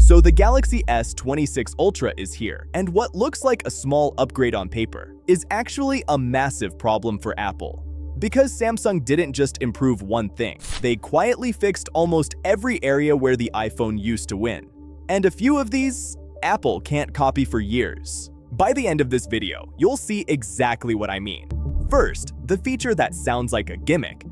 So the Galaxy S26 Ultra is here, and what looks like a small upgrade on paper is actually a massive problem for Apple. Because Samsung didn't just improve one thing, they quietly fixed almost every area where the iPhone used to win. And a few of these, Apple can't copy for years. By the end of this video, you'll see exactly what I mean. First, the feature that sounds like a gimmick,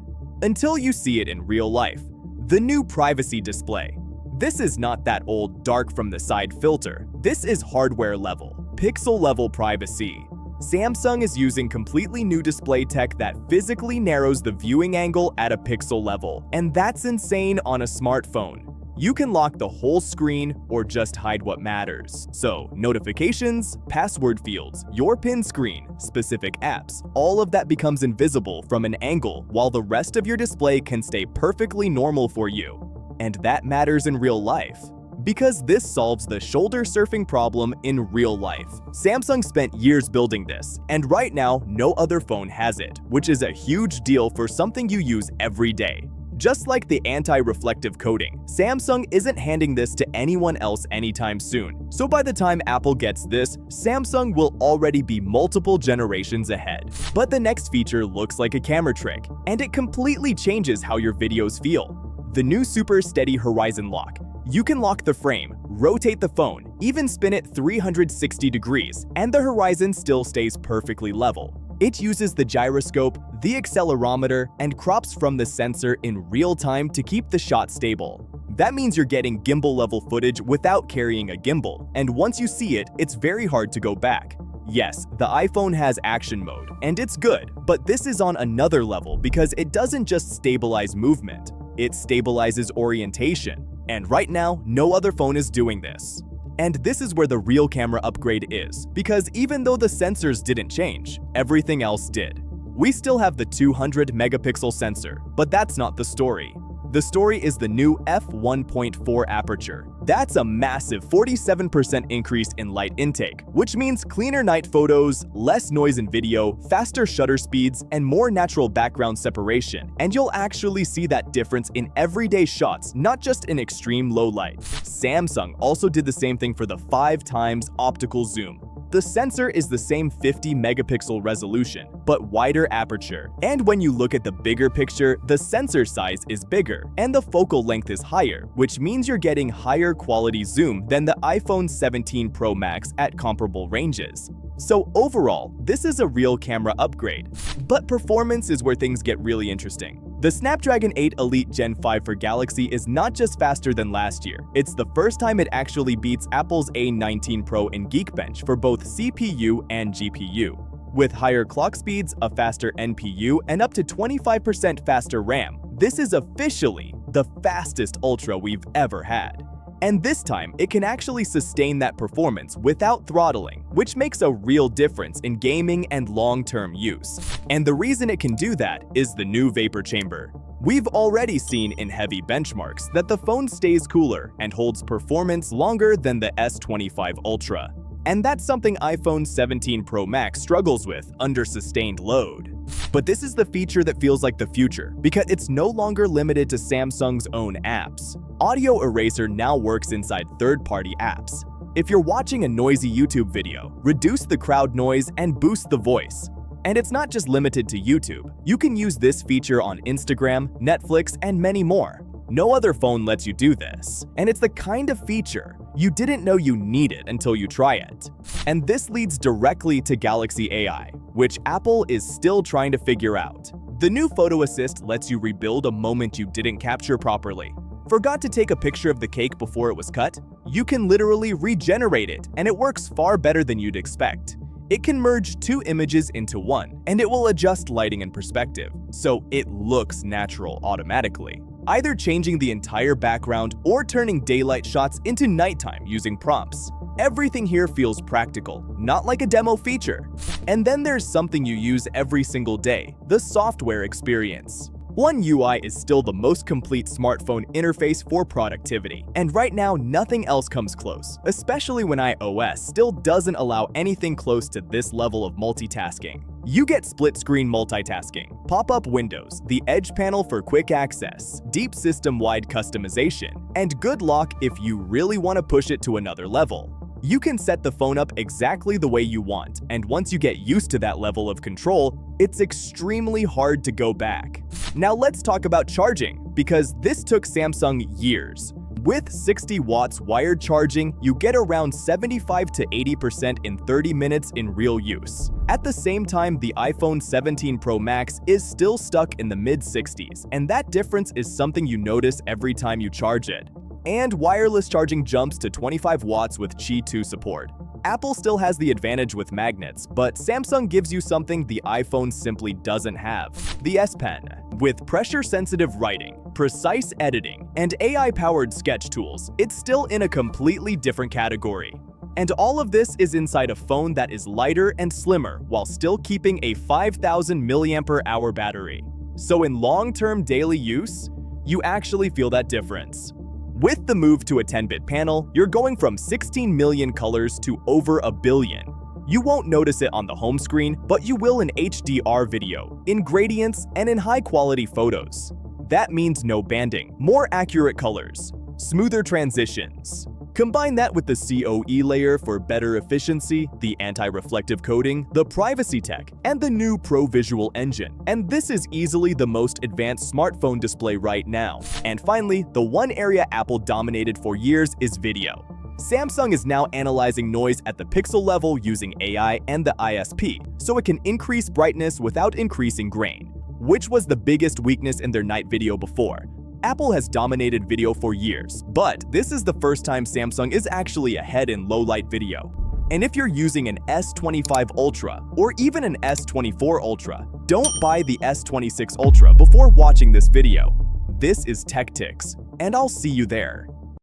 until you see it in real life. The new privacy display. This is not that old dark from the side filter. This is hardware level, pixel level privacy. Samsung is using completely new display tech that physically narrows the viewing angle at a pixel level, and that's insane on a smartphone. You can lock the whole screen or just hide what matters. So, notifications, password fields, your pin screen, specific apps, all of that becomes invisible from an angle while the rest of your display can stay perfectly normal for you. And that matters in real life, because this solves the shoulder surfing problem in real life. Samsung spent years building this, and right now, no other phone has it, which is a huge deal for something you use every day. Just like the anti-reflective coating, Samsung isn't handing this to anyone else anytime soon. So by the time Apple gets this, Samsung will already be multiple generations ahead. But the next feature looks like a camera trick, and it completely changes how your videos feel. The new Super Steady Horizon Lock. You can lock the frame, rotate the phone, even spin it 360 degrees, and the horizon still stays perfectly level. It uses the gyroscope, the accelerometer, and crops from the sensor in real time to keep the shot stable. That means you're getting gimbal-level footage without carrying a gimbal, and once you see it, it's very hard to go back. Yes, the iPhone has action mode, and it's good, but this is on another level because it doesn't just stabilize movement. It stabilizes orientation, and right now, no other phone is doing this. And this is where the real camera upgrade is, because even though the sensors didn't change, everything else did. We still have the 200 megapixel sensor, but that's not the story. The story is the new f1.4 aperture. That's a massive 47% increase in light intake, which means cleaner night photos, less noise in video, faster shutter speeds, and more natural background separation. And you'll actually see that difference in everyday shots, not just in extreme low light. Samsung also did the same thing for the 5x optical zoom. The sensor is the same 50 megapixel resolution, but wider aperture. And when you look at the bigger picture, the sensor size is bigger, and the focal length is higher, which means you're getting higher quality zoom than the iPhone 17 Pro Max at comparable ranges. So overall, this is a real camera upgrade. But performance is where things get really interesting. The Snapdragon 8 Elite Gen 5 for Galaxy is not just faster than last year, it's the first time it actually beats Apple's A19 Pro in Geekbench for both CPU and GPU. With higher clock speeds, a faster NPU, and up to 25% faster RAM, this is officially the fastest Ultra we've ever had. And this time, it can actually sustain that performance without throttling, which makes a real difference in gaming and long-term use. And the reason it can do that is the new vapor chamber. We've already seen in heavy benchmarks that the phone stays cooler and holds performance longer than the S25 Ultra. And that's something iPhone 17 Pro Max struggles with under sustained load. But this is the feature that feels like the future, because it's no longer limited to Samsung's own apps. Audio Eraser now works inside third-party apps. If you're watching a noisy YouTube video, reduce the crowd noise and boost the voice. And it's not just limited to YouTube. You can use this feature on Instagram, Netflix, and many more. No other phone lets you do this, and it's the kind of feature you didn't know you needed until you try it. And this leads directly to Galaxy AI, which Apple is still trying to figure out. The new Photo Assist lets you rebuild a moment you didn't capture properly. Forgot to take a picture of the cake before it was cut? You can literally regenerate it, and it works far better than you'd expect. It can merge two images into one, and it will adjust lighting and perspective, so it looks natural automatically. Either changing the entire background or turning daylight shots into nighttime using prompts. Everything here feels practical, not like a demo feature. And then there's something you use every single day, the software experience. One UI is still the most complete smartphone interface for productivity, and right now nothing else comes close, especially when iOS still doesn't allow anything close to this level of multitasking. You get split-screen multitasking, pop-up windows, the Edge panel for quick access, deep system-wide customization, and good lock if you really want to push it to another level. You can set the phone up exactly the way you want, and once you get used to that level of control, it's extremely hard to go back. Now let's talk about charging, because this took Samsung years. With 60 watts wired charging, you get around 75 to 80% in 30 minutes in real use. At the same time, the iPhone 17 Pro Max is still stuck in the mid-60s, and that difference is something you notice every time you charge it. And wireless charging jumps to 25 watts with Qi 2 support. Apple still has the advantage with magnets, but Samsung gives you something the iPhone simply doesn't have: the S Pen. With pressure-sensitive writing, precise editing, and AI-powered sketch tools, it's still in a completely different category. And all of this is inside a phone that is lighter and slimmer while still keeping a 5,000 mAh battery. So in long-term daily use, you actually feel that difference. With the move to a 10-bit panel, you're going from 16 million colors to over a billion. You won't notice it on the home screen, but you will in HDR video, in gradients, and in high-quality photos. That means no banding, more accurate colors, smoother transitions. Combine that with the COE layer for better efficiency, the anti-reflective coating, the privacy tech, and the new Pro Visual engine. And this is easily the most advanced smartphone display right now. And finally, the one area Apple dominated for years is video. Samsung is now analyzing noise at the pixel level using AI and the ISP, so it can increase brightness without increasing grain, which was the biggest weakness in their night video before. Apple has dominated video for years, but this is the first time Samsung is actually ahead in low-light video. And if you're using an S25 Ultra or even an S24 Ultra, don't buy the S26 Ultra before watching this video. This is Tech Tics, and I'll see you there.